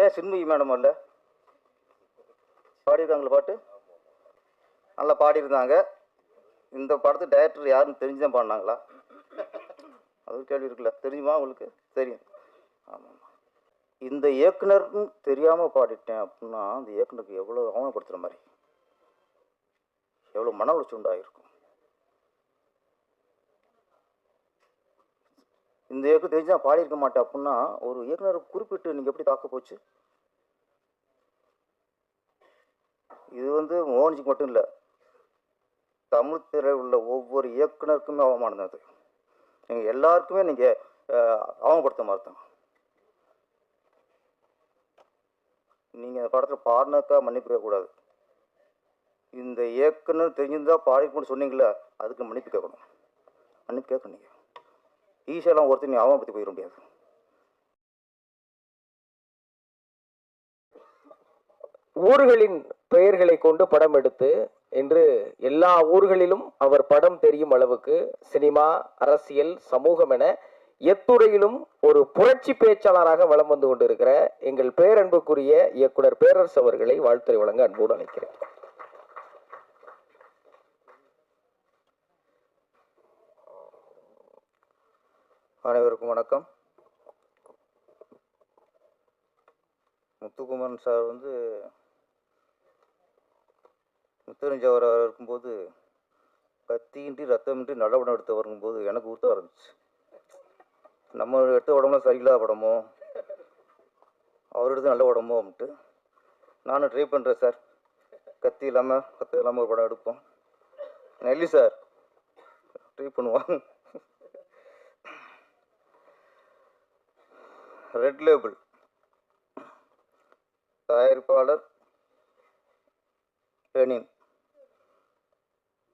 ஏன் சின்மயி மேடம் அல்ல பாடியிருக்காங்களா பாட்டு? நல்லா பாடியிருந்தாங்க. இந்த படத்து டைரக்டர் யாருன்னு தெரிஞ்சுதான் பாடினாங்களா? அது கேள்வி இருக்குல்ல. தெரியுமா உங்களுக்கு? தெரியும். ஆமாம். இந்த இயக்குனர்னு தெரியாமல் பாடிட்டேன் அப்படின்னா அந்த இயக்குனருக்கு எவ்வளோ அவமானப்படுத்துகிற மாதிரி, எவ்வளோ மன உளைச்சல் உண்டாகிருக்கும். இந்த இயக்குனர் தெரிஞ்சா பாடியிருக்க மாட்டேன் அப்படின்னா ஒரு இயக்குனரை குறிப்பிட்டு நீங்கள் எப்படி தாக்க போச்சு? இது மோகன்ஜிக்கு மட்டும் இல்லை, தமிழ் திரையில் உள்ள ஒவ்வொரு இயக்குனருக்குமே அவமானம் அது. நீங்கள் எல்லாருக்குமே நீங்கள் அவமானப்படுத்த மாதிரி தான். நீங்கள் அந்த படத்தில் பாடினக்கா மன்னிப்பு கேட்கக்கூடாது. இந்த இயக்குனர் தெரிஞ்சிருந்தா பாடிக்கணும்னு சொன்னீங்களா, அதுக்கு மன்னிப்பு கேட்கணும். மன்னிப்பு கேட்கணும். நீங்கள் ஈஸியெல்லாம் ஒருத்தர் நீ அவமானப்படுத்தி போயிட முடியாது. ஊர்களின் பெயர்களை கொண்டு படம் எடுத்து இன்று எல்லா ஊர்களிலும் அவர் படம் தெரியும் அளவுக்கு சினிமா, அரசியல், சமூகம் என எத்துறையிலும் ஒரு புரட்சி பேச்சாளராக வலம் வந்து கொண்டிருக்கிற எங்கள் பேரன்புக்குரிய இயக்குனர் பேரரசு அவர்களை வாழ்த்துரை வழங்க அன்போடு அழைக்கிறேன். அனைவருக்கும் வணக்கம். முத்துக்குமரன் சார் முத்தறிஞ்சவர் இருக்கும்போது கத்தியின்றி ரத்தமின்றி நல்ல படம் எடுத்து வரும்போது எனக்கு ஊற்ற ஆரம்பிச்சு. நம்ம எடுத்த படம்லாம் சரியில்லாத படமோ, அவர் எடுத்து நல்ல படமோ அப்படின்ட்டு நானும் ட்ரை பண்ணுறேன் சார். கத்தி இல்லாமல் ஒரு படம் எடுப்போம். நெல்லி சார் ட்ரை பண்ணுவாங்க. ரெட் லேபிள் தயாரிப்பாளர் லெனின்.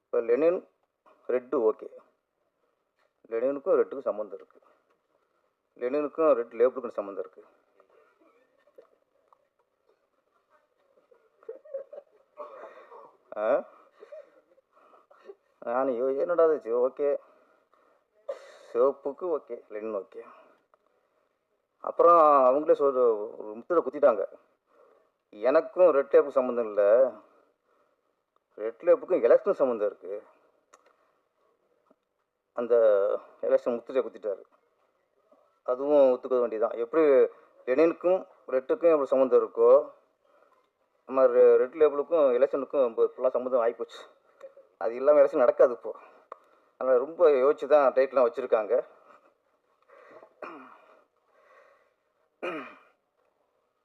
இப்போ லெனின் ரெட்டு ஓகே, லெனினுக்கும் ரெட்டுக்கும் சம்மந்தம் இருக்குது. லெனினுக்கும் ரெட் லேபிளுக்கும் சம்மந்தம் இருக்குது. நான் என்னடா ஓகே, சிவப்புக்கு ஓகே, லெனின் ஓகே. அப்புறம் அவங்களே ஒரு முத்திரை குத்திட்டாங்க, எனக்கும் ரெட் லேப்புக்கும் சம்மந்தம் இல்லை, ரெட் லேப்புக்கும் எலெக்ஷன் சம்மந்தம் இருக்குது. அந்த எலெக்ஷன் முத்திரையை குத்திட்டாரு. அதுவும் ஒத்துக்க வேண்டியதான். எப்படி லெனினுக்கும் ரெட்டுக்கும் எப்படி சம்மந்தம் இருக்கோ, நம்ம ரெட் லேபிளுக்கும் எலெக்ஷனுக்கும் ஃபுல்லாக சம்மந்தம் ஆகிப்போச்சு. அது இல்லாமல் எலெக்ஷன் நடக்காது இப்போது. அதனால் ரொம்ப யோசிச்சு தான் டைட்டிலாம் வச்சுருக்காங்க.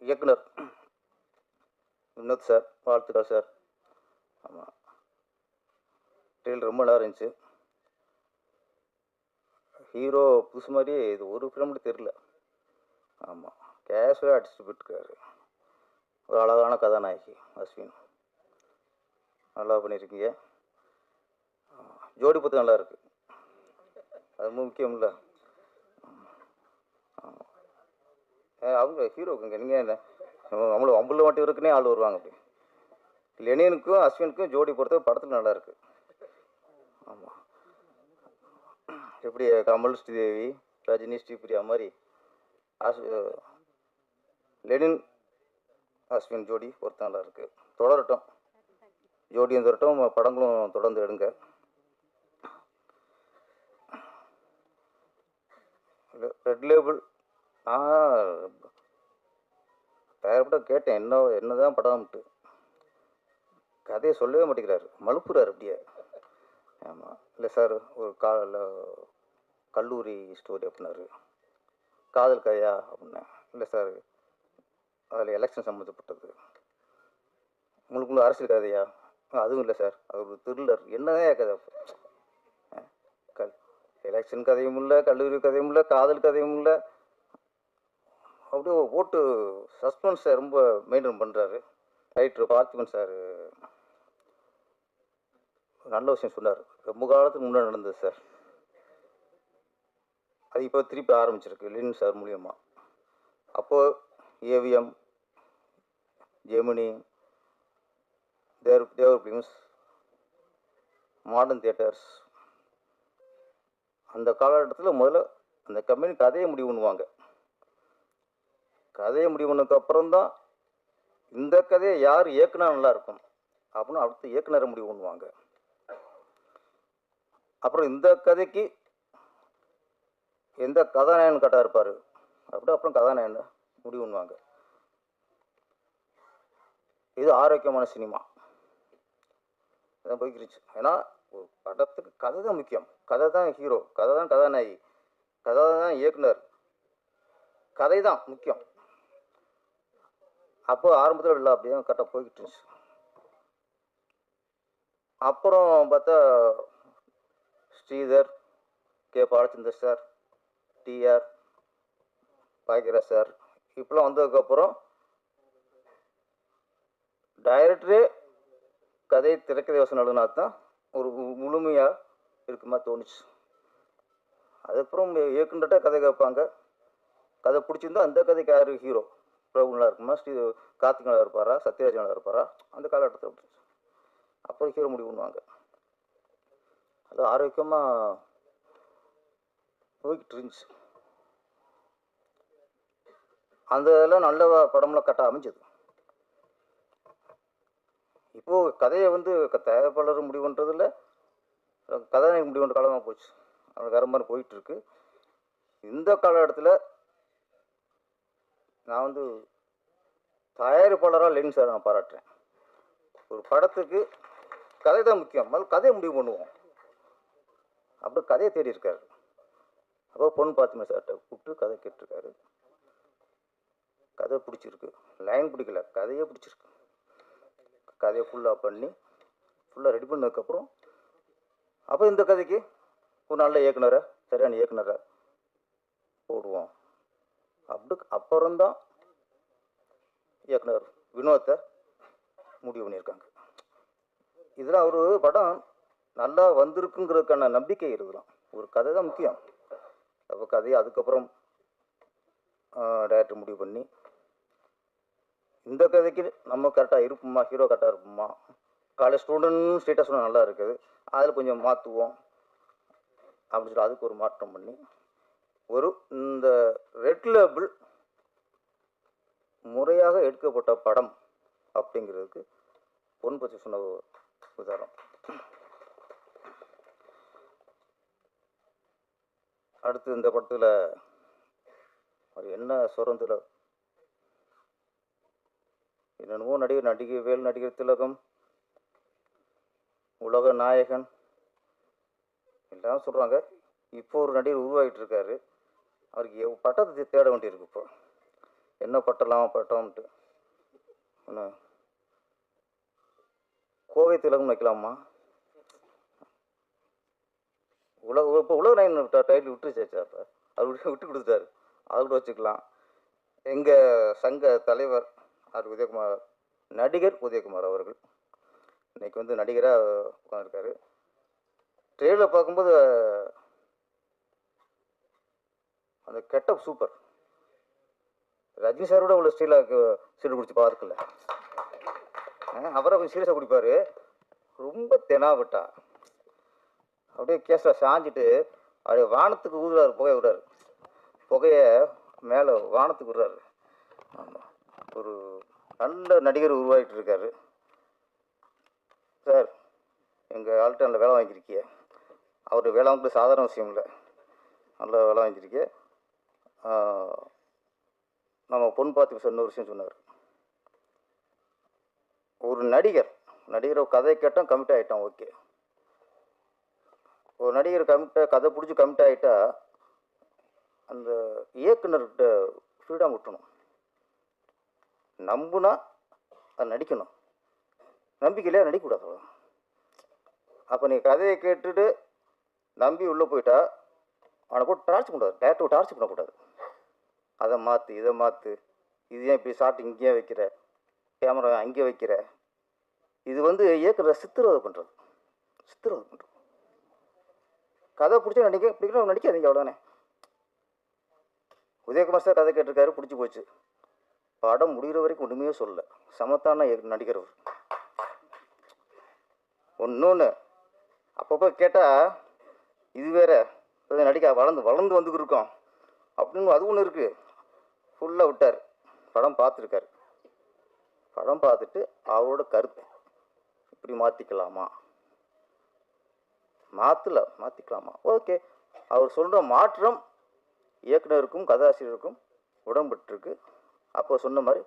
இயக்குனர் வினோத் சார், வாழ்த்துக்கள் சார். ஆமாம், ட்ரெயில் ரொம்ப நல்லா இருந்துச்சு. ஹீரோ புதுசு மாதிரியே இது ஒரு ஃபிலிம்னு தெரில. ஆமாம், கேஷுவலாக அடிச்சுட்டு போயிட்டுருக்காரு. ஒரு அழகான கதாநாயகி அஸ்வின், நல்லா பண்ணியிருக்கீங்க. ஜோடி பத்து நல்லா இருக்குது, அது முக்கியம் இல்லை. அவங்க ஹீரோக்குங்க நீங்கள் என்ன நம்மள அம்புள்ள மாட்டி இருக்குன்னே ஆள் வருவாங்க. அப்படி லெனினுக்கும் அஸ்வினுக்கும் ஜோடி பொறுத்த படத்தில் நல்லா இருக்கு. ஆமாம், எப்படி கமல், ஸ்ரீதேவி, ரஜினி, ஸ்ரீபிரியா மாதிரி லெனின் அஸ்வின் ஜோடி பொறுத்த நல்லா இருக்கு. தொடரட்டும், ஜோடியும் தொடரட்டும், படங்களும் தொடர்ந்து எடுங்க. ரெட் லேபிள் தயாரிப்பட்ட கேட்டேன், என்னதான் படம்ட்டு. கதையை சொல்லவே மாட்டேங்கிறாரு, மலுப்புறாரு அப்படியே. ஆமாம், இல்லை சார் ஒரு கல்லூரி ஸ்டோரி அப்படின்னாரு. காதல் கதையா அப்படின்னேன். இல்லை சார் அதில் எலெக்ஷன் சம்மந்தப்பட்டது. உங்களுக்குள்ள அரசியல் கதையா? அதுவும் இல்லை சார், அது ஒரு த்ரில்லர். என்னதான் கதை? எலெக்ஷன் கதையும் இல்லை, கல்லூரி கதையும் இல்லை, காதல் கதையும் இல்லை. அப்படியே போட்டு சஸ்பென்ஸை ரொம்ப மெயின்டைன் பண்ணுறாரு. ரைட்டர் பார்த்திபன் சார் நல்ல விஷயம் சொன்னார். ரொம்ப காலத்துக்கு முன்னாடி நடந்தது சார், அது இப்போ திருப்பி ஆரம்பிச்சிருக்கு லெனின் சார் மூலியமாக. அப்போது ஏவிஎம், ஜெமினி, தேவர் ஃபிலிம்ஸ், மாடர்ன் தியேட்டர்ஸ், அந்த காலகட்டத்தில் முதல்ல அந்த கம்பெனி கதையை முடிவு பண்ணுவாங்க. கதையை முடிவு பண்ணதுக்கு அப்புறம் தான் இந்த கதையை யார் இயக்குனா நல்லா இருக்கும் அப்படின்னு அடுத்த இயக்குனரை முடிவு பண்ணுவாங்க. அப்புறம் இந்த கதைக்கு எந்த கதாநாயகன் கரெக்டாக இருப்பார் அப்படி அப்புறம் கதாநாயகன் முடிவு பண்ணுவாங்க. இது ஆரோக்கியமான சினிமா இதான் போய்க்கிருச்சு. ஏன்னா ஒரு படத்துக்கு கதை தான் முக்கியம். கதை தான் ஹீரோ, கதை தான் கதாநாயகி, கதை தான் இயக்குனர், கதை தான் முக்கியம். அப்போ ஆரம்பத்தில் இல்லை, அப்படியே கரெக்டாக போய்கிட்டு இருந்துச்சு. அப்புறம் பார்த்தா Sridhar, K Balachander sir, TR Bhagyaraj sir இப்பெல்லாம் வந்ததுக்கப்புறம் டைரக்டரே கதை திரைக்கதை யோசனை எழுதுனா தான் ஒரு முழுமையாக இருக்குமா தோணுச்சு. அதுக்கப்புறம் இயக்குனர்கிட்ட கதை கேட்பாங்க. கதை பிடிச்சிருந்தா அந்த கதைக்கு யார் ஹீரோ, பிரபு நல்லா இருக்குமா, கார்த்திக் நல்லா இருப்பாரா, சத்யராஜ் நல்லா இருப்பாரா, அந்த காலகட்டத்தில் அப்புறம் ஹீரோ முடிவு பண்ணுவாங்க. அது ஆரோக்கியமாக போய்கிட்டு இருந்துச்சு. அந்த இதெல்லாம் நல்ல படம்லாம் கட்ட அமைஞ்சது. இப்போது கதையை வந்து தயாரிப்பாளர் முடிவு பண்ணுறதில்ல, கதாநாயகன் முடிவு பண்ணுற காலமாக போச்சு. அவனுக்கு வேறு மாதிரி போயிட்டுருக்கு. இந்த காலகட்டத்தில் நான் வந்து தயாரிப்பாளராக லெனின் சார் நான் பாராட்டுறேன். ஒரு படத்துக்கு கதை தான் முக்கியம், முதல்ல கதையை முடிவு பண்ணுவோம். அப்படி கதையை தேடி இருக்காரு. அப்போ பொண்ணு பார்த்துமே சார்கிட்ட கூப்பிட்டு கதை கேட்டிருக்காரு. கதை பிடிச்சிருக்கு, லைன் பிடிக்கல, கதையே பிடிச்சிருக்கு. கதையை ஃபுல்லாக பண்ணி ஃபுல்லாக ரெடி பண்ணதுக்கப்புறம் அப்போ இந்த கதைக்கு ஒரு நல்ல இயக்குனரை, சரியான இயக்குனரை போடுவோம். அப்புறம்தான் இயக்குனர் வினோத்தை முடிவு பண்ணியிருக்காங்க. இதில் ஒரு படம் நல்லா வந்திருக்குங்கிறதுக்கான நம்பிக்கை இருக்கலாம். ஒரு கதை தான் முக்கியம். அப்போ கதையை அதுக்கப்புறம் டைரக்டர் முடிவு பண்ணி இந்த கதைக்கு நம்ம கரெக்டாக இருப்போமா, ஹீரோ கரெக்டாக இருப்போமா, காலேஜ் ஸ்டூடெண்ட் ஸ்டேட்டஸ் நல்லா இருக்குது, அதில் கொஞ்சம் மாற்றுவோம் அப்படின்னு சொல்லி அதுக்கு ஒரு மாற்றம் பண்ணி ஒரு இந்த ரெட் லேபிள் முறையாக எடுக்கப்பட்ட படம் அப்படிங்கிறதுக்கு பொன் பற்றி சொன்ன உதாரணம். அடுத்து இந்த படத்தில் அவர் என்ன சுரந்தில் என்னென்னவோ நடிகை வேல், நடிகர் திலகம், உலக நாயகன் எல்லாம் சொல்கிறாங்க. இப்போ ஒரு நடிகர் உருவாகிட்டு இருக்காரு. அவருக்கு பட்டத்தை தேட வேண்டியிருக்கு. இப்போ என்ன பட்டம்ட்டு என்ன கோவை திலகம் வைக்கலாமா? இப்போ உலக நாயகன் டைட்டில் விட்டுருச்சாச்சா? அப்போ அவர் விட்டு கொடுத்துட்டாரு, அது கூட வச்சுக்கலாம். எங்கள் சங்க தலைவர் அவர் உதயகுமார், நடிகர் உதயகுமார் அவர்கள் இன்னைக்கு வந்து நடிகராக உட்காந்துருக்காரு. ட்ரெயிலில் பார்க்கும்போது அந்த கெட்டப் சூப்பர். ரஜினி சாரோட உள்ள ஸ்டீலாக சீடு குடிச்சு பார்க்கல. அவரை கொஞ்சம் சீரியஸாக குடிப்பார். ரொம்ப தெனாவிட்டா அப்படியே கேஸில் சாஞ்சிட்டு அப்படியே வானத்துக்கு ஊதுறாரு, புகை விடுறாரு. புகையை மேலே வானத்துக்கு விடுறாரு. ஆமாம், ஒரு நல்ல நடிகர் உருவாகிட்டு இருக்காரு. சார், எங்கள் ஆள்கிட்ட நல்ல வேலை வாங்கியிருக்கிய. அவர் வேலை வாங்கிட்டு சாதாரண விஷயம் இல்லை, நல்ல வேலை வாங்கியிருக்கிய. நம்ம பொன் பார்த்து சொன்ன ஒரு விஷயம் சொன்னார். ஒரு நடிகர் கதை கேட்டோம், கமிட் ஆகிட்டோம், ஓகே. ஒரு நடிகர் கதை பிடிச்சி கமிட் ஆகிட்டா அந்த இயக்குனர்கிட்ட ஃப்ரீடம் விட்டணும். நம்புனா அது நடிக்கணும், நம்பிக்கையிலே நடிக்கக்கூடாது. அப்போ நீ கதையை கேட்டுட்டு நம்பி உள்ளே போயிட்டா அவனை போட்டு டார்ச் பண்ணக்கூடாது, டேரக்டர் டார்ச் பண்ணக்கூடாது. அதை மாற்று, இதை மாற்று, இது ஏன் இப்படி ஷார்ட் இங்கேயே வைக்கிற, கேமரா அங்கே வைக்கிற, இது வந்து இயக்குற சித்திரவதை பண்ணுறது. கதை பிடிச்சா பிடிக்கணும், நடிக்காதீங்க, அவ்வளோதானே. உதயகுமார் சார் கதை கேட்டிருக்காரு, பிடிச்சி போச்சு. படம் முடிகிற வரைக்கும் ஒன்றுமே சொல்லலை, சமத்தான நடிகர் அவர். ஒன்று அப்பப்போ கேட்டால் இது வேற நடிக்க வளர்ந்து வந்துக்கிட்டு இருக்கோம் அப்படின்னு அது ஒன்று இருக்குது. ஃபுல்லாக விட்டார். படம் பார்த்துருக்காரு. படம் பார்த்துட்டு அவரோட கருத்து இப்படி மாற்றிக்கலாமா, மாற்றிக்கலாமா, ஓகே. அவர் சொல்கிற மாற்றம் இயக்குனருக்கும் கதாசிரியருக்கும் உடன்பட்டுருக்கு. அப்போ சொன்ன மாதிரி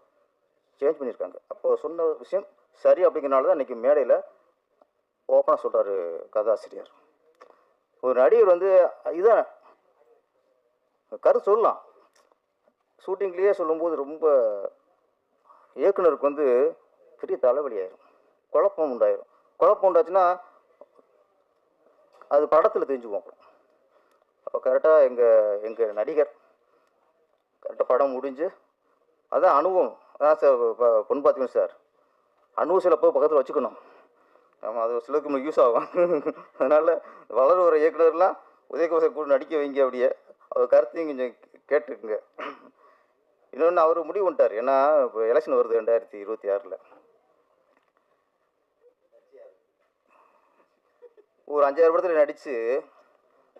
சேஞ்ச் பண்ணியிருக்காங்க. அப்போ சொன்ன விஷயம் சரி அப்படிங்கிறனால தான் இன்றைக்கி மேடையில் ஓப்பனாக சொல்கிறாரு கதாசிரியர். ஒரு நடிகர் வந்து இதான் கருத்து சொல்லலாம். ஷூட்டிங்லேயே சொல்லும்போது ரொம்ப இயக்குனருக்கு வந்து பெரிய தலைவலி ஆயிரும், குழப்பம் உண்டாயிரும். குழப்பம் உண்டாச்சுன்னா அது படத்தில் தெரிஞ்சுக்குவோம். அப்போ கரெக்டாக எங்கள் நடிகர் கரெக்டாக படம் முடிஞ்சு அதான் அனுபவம். அதான் சார் பொண்ணு பார்த்தீங்கன்னா சார் அனுபவம் சில போய் பக்கத்தில் வச்சுக்கணும். ஆமாம், அது சிலருக்கு நமக்கு யூஸ் ஆகும். அதனால் வளர வர இயக்குனர்லாம் உதயகுமார் கூட நடிக்க வைங்க. அப்படியே அவர் கருத்தையும் கொஞ்சம் கேட்டுக்குங்க. இன்னொன்று அவர் முடிவு பண்ணிட்டார். ஏன்னா இப்போ எலெக்ஷன் வருது 2026. ஒரு 5,000 படத்தில் நடித்து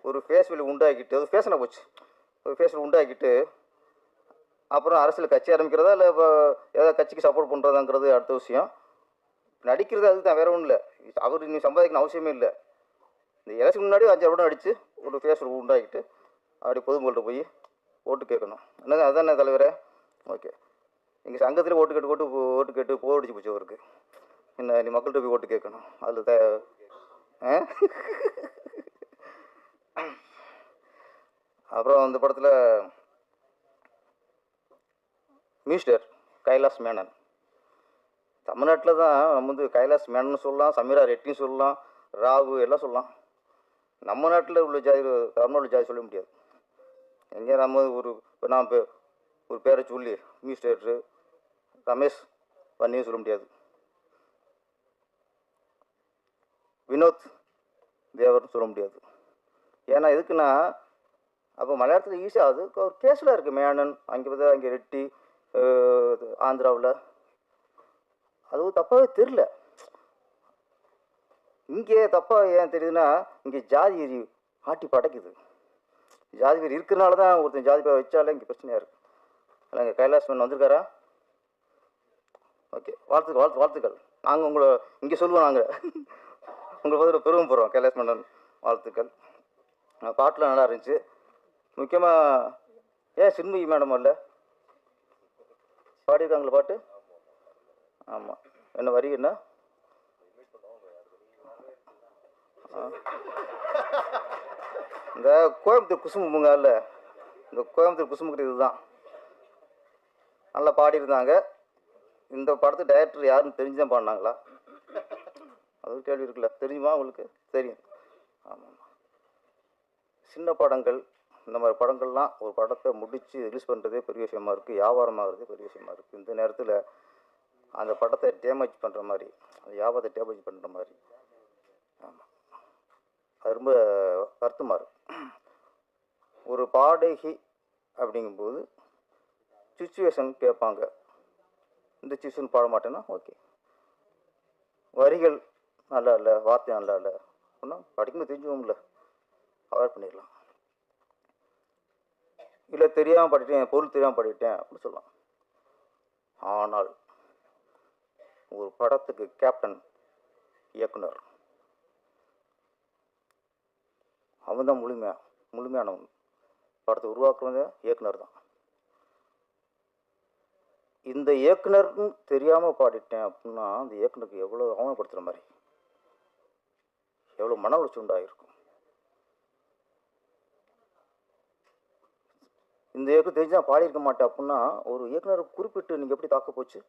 ஒரு ஃபேஸ் வேல்யூ உண்டாக்கிட்டு, அது ஃபேஷனாக போச்சு, ஒரு ஃபேஸ் வேல்யூ உண்டாக்கிட்டு அப்புறம் அரசியல் கட்சி ஆரம்பிக்கிறதா இல்லை இப்போ ஏதாவது கட்சிக்கு சப்போர்ட் பண்ணுறதாங்கிறது அடுத்த விஷயம். நடிக்கிறது அதுக்கு தான், வேற ஒன்றும் இல்லை. அவர் இன்னும் சம்பாதிக்கணும் அவசியமே இல்லை. இந்த எலெக்ஷன் முன்னாடி 5,000 படம் நடித்து ஒரு ஃபேஸ் வேல்யூ உண்டாக்கிட்டு அப்படி பொதுமக்கள்கிட்ட போய் ஓட்டு கேட்கணும். என்னங்க அதுதானே தலைவரே? ஓகே. எங்கள் சங்கத்தில் ஓட்டு கேட்டு போர் அடிச்சு போச்சு அவருக்கு. என்ன நீ மக்கள்கிட்ட போய் ஓட்டு கேட்கணும், அதில் அப்புறம் அந்த படத்தில் மிஸ்டர் கைலாஷ் மேனன். தமிழ்நாட்டில் தான் நம்ம வந்து கைலாஷ் மேனன் சொல்லலாம், சமீரா ரெட்டின்னு சொல்லலாம், ராகு எல்லாம் சொல்லலாம். நம்ம நாட்டில் உள்ள ஜாதி, தமிழ்நாட்டில் ஜாதி சொல்ல முடியாது. எங்கே நம்ம இப்போ நான் ஒரு பேரை சொல்லி மிஸ்டர் ரமேஷ் பண்ணியும் சொல்ல முடியாது, வினோத் தேவர்னு சொல்ல முடியாது. ஏன்னா எதுக்குன்னா அப்போ மலையாளத்தில் ஈஸியாக அது ஒரு கேஸில் இருக்குது. மேனன் அங்கே ரெட்டி, ஆந்திராவில் அதுவும் தப்பாகவே தெரில. இங்கே தப்பாக ஏன் தெரியுதுன்னா இங்கே ஜாதி வெறி ஆட்டி படைக்குது. ஜாதி வெறி இருக்கிறனால தான் ஒருத்தன் ஜாதி பேர் வச்சாலே இங்கே பிரச்சனையாக இருக்குது. இல்லை இங்கே கைலாஷ் மேனன் வந்திருக்காரா? ஓகே, வாழ்த்துக்கள். நாங்கள் உங்களை இங்கே சொல்லுவோம், நாங்கள் உங்களை பதில் பெருமை போகிறோம். கைலாஷ் மேனன் வாழ்த்துக்கள். பாட்டெலாம் நல்லா இருந்துச்சு. முக்கியமாக ஏன் சின்மயி மேடம் இல்லை பாடியிருக்காங்களே பாட்டு? ஆமாம், என்ன வரி என்ன? இந்த கோயம்புத்தூர் குசும்புங்க இல்லை, இந்த கோயம்புத்தூர் குசும்புக்கு இதுதான் நல்லா பாடியிருந்தாங்க. இந்த படத்து டைரக்டர் யாருன்னு தெரிஞ்சுதான் பாடினாங்களா? அது கேள்வி இருக்குல்ல, தெரியுமா உங்களுக்கு? தெரியும். ஆமாம், சின்ன படங்கள் இந்த மாதிரி படங்கள்லாம் ஒரு படத்தை முடித்து ரிலீஸ் பண்ணுறதே பெரிய விஷயமா இருக்குது, வியாபாரமாகிறதே பெரிய விஷயமா இருக்குது. இந்த நேரத்தில் அந்த படத்தை டேமேஜ் பண்ணுற மாதிரி, அந்த வியாபாரத்தை டேமேஜ் பண்ணுற மாதிரி, ஆமாம், அது ரொம்ப வருத்தமாக இருக்குது. ஒரு பாடகி அப்படிங்கும்போது சுச்சுவேஷன் கேட்பாங்க. இந்த சுச்சுவேஷன் பாட மாட்டேன்னா ஓகே, வரிகள் நல்லா இல்லை, வார்த்தை நல்லா இல்லை அப்படின்னா படிக்கும்போது தெரிஞ்சுவோம்ல, அவாய்ட் பண்ணிடலாம். இல்லை தெரியாமல் பாடிட்டேன், பொருள் தெரியாமல் பாடிட்டேன் அப்படின்னு சொல்லலாம். ஆனால் ஒரு படத்துக்கு கேப்டன் இயக்குனர், அவன் தான் முழுமையானவன். படத்தை உருவாக்குறவங்க இயக்குனர் தான். இந்த இயக்குனர்னு தெரியாமல் பாடிட்டேன் அப்படின்னா அந்த இயக்குனருக்கு எவ்வளோ அவமானப்படுத்துகிற மாதிரி, எவ்வளோ மன உளைச்சல் உண்டாகிருக்கும். இந்த இயக்குனர் தெரிஞ்சால் பாடியிருக்க மாட்டேன் அப்படின்னா ஒரு இயக்குனரை குறிப்பிட்டு நீங்கள் எப்படி தாக்க போச்சு?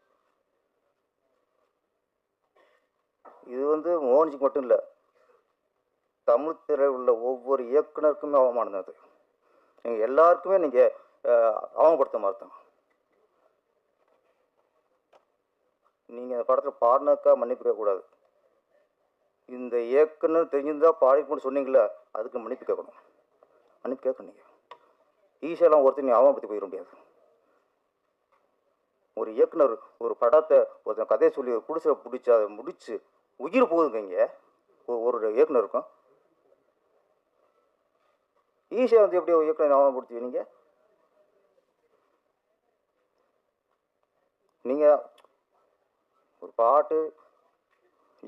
இது வந்து மோகன்ஜிக்கு மட்டும் இல்லை, தமிழ் திரையில் உள்ள ஒவ்வொரு இயக்குனருக்குமே அவமானம் அது. நீங்கள் எல்லாருக்குமே நீங்கள் அவமானப்படுத்த மாதிரி தான். நீங்கள் அந்த படத்தில் பாடினதுக்காக மன்னிப்பு கேட்கக்கூடாது. இந்த இயக்குனர் தெரிஞ்சிருந்தால் பாடிக்கணும்னு சொன்னீங்களா, அதுக்கு மன்னிப்பு கேட்கணும். மன்னிப்பு கேட்கணும். நீங்கள் ஈஸியெல்லாம் ஒருத்தர் நீ அவமானப்படுத்தி போயிட முடியாது. ஒரு இயக்குனர் ஒரு படத்தை ஒருத்தன் கதையை சொல்லி பிடிச்சி அதை முடிச்சு உயிர் போகுதுங்க. இங்கே ஒரு இயக்குனருக்கும் ஈஸியாக வந்து எப்படி இயக்குனர் அவமானப்படுத்துவீங்க? நீங்கள் ஒரு பாட்டு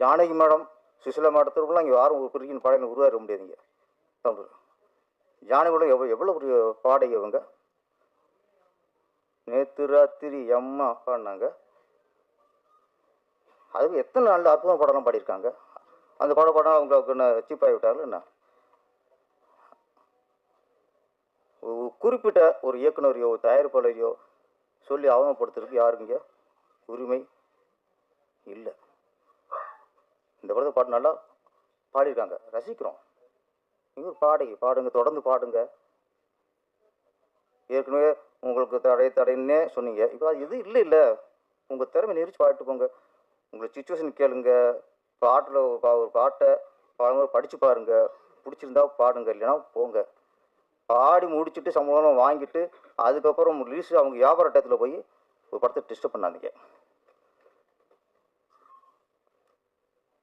ஜானகி மேடம் சுசிலா மேடத்திற்குலாம் இங்கே யாரும் ஒரு பெரிய பாடலை உருவாக்க முடியாதுங்க. ஜானகி மேடம் எவ்வளோ ஒரு பாடகி அவங்க. நேற்று ராத்திரி அம்மா பாடினாங்க. அதுக்கு எத்தனை நல்ல அற்புதம் பாடலாம் பாடியிருக்காங்க. அந்த பாடம் அவங்களுக்கு என்ன சீப்பாகி விட்டார்கள் என்ன? குறிப்பிட்ட ஒரு இயக்குனரையோ தயாரிப்பாளரையோ சொல்லி அவமானப்படுத்துறதுக்கு யாருக்குங்க உரிமை இல்லை. இந்த படத்தை பாட்டு நல்லா பாடியிருக்காங்க, ரசிக்கிறோம். நீங்கள் ஒரு பாடகி, பாடுங்க, தொடர்ந்து பாடுங்க. ஏற்கனவே உங்களுக்கு தடைன்னே சொன்னீங்க. இப்போ அது இது இல்லை உங்கள் திறமை நெரிச்சு பாடிட்டு போங்க. உங்களை சுச்சுவேஷன் கேளுங்க. பாட்டில் ஒரு பாட்டை படித்து பாருங்க. பிடிச்சிருந்தா பாடுங்க, இல்லைன்னா போங்க. பாடி முடிச்சுட்டு சம்பளம் வாங்கிட்டு அதுக்கப்புறம் ரிலீஸ் அவங்க வியாபார டயத்தில் போய் ஒரு படத்தை டிஸ்டர்ப் பண்ணாதீங்க.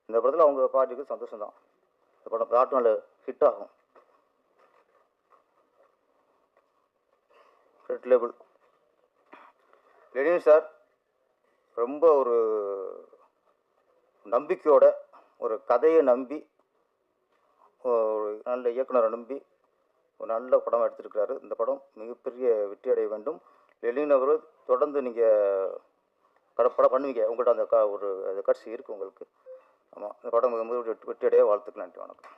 இந்த படத்தில் அவங்க பாட்டுக்கு சந்தோஷம் தான். இந்த படம் பாட்டு நல்ல ஹிட் ஆகும். ரெட் லேபிள் லெனின் சார் ரொம்ப ஒரு நம்பிக்கையோட ஒரு கதையை நம்பி ஒரு நல்ல இயக்குனரை நம்பி ஒரு நல்ல படம் எடுத்திருக்கிறாரு. இந்த படம் மிகப்பெரிய வெற்றி அடைய வேண்டும். லெனின் அவர் தொடர்ந்து நீங்கள் படம் பண்ணுவீங்க. உங்கள்கிட்ட அந்த ஒரு கட்சி இருக்குது உங்களுக்கு. ஆமாம், இந்த படம் வெற்றி அடைய வாழ்த்துக்கள். நன்றி, வணக்கம்.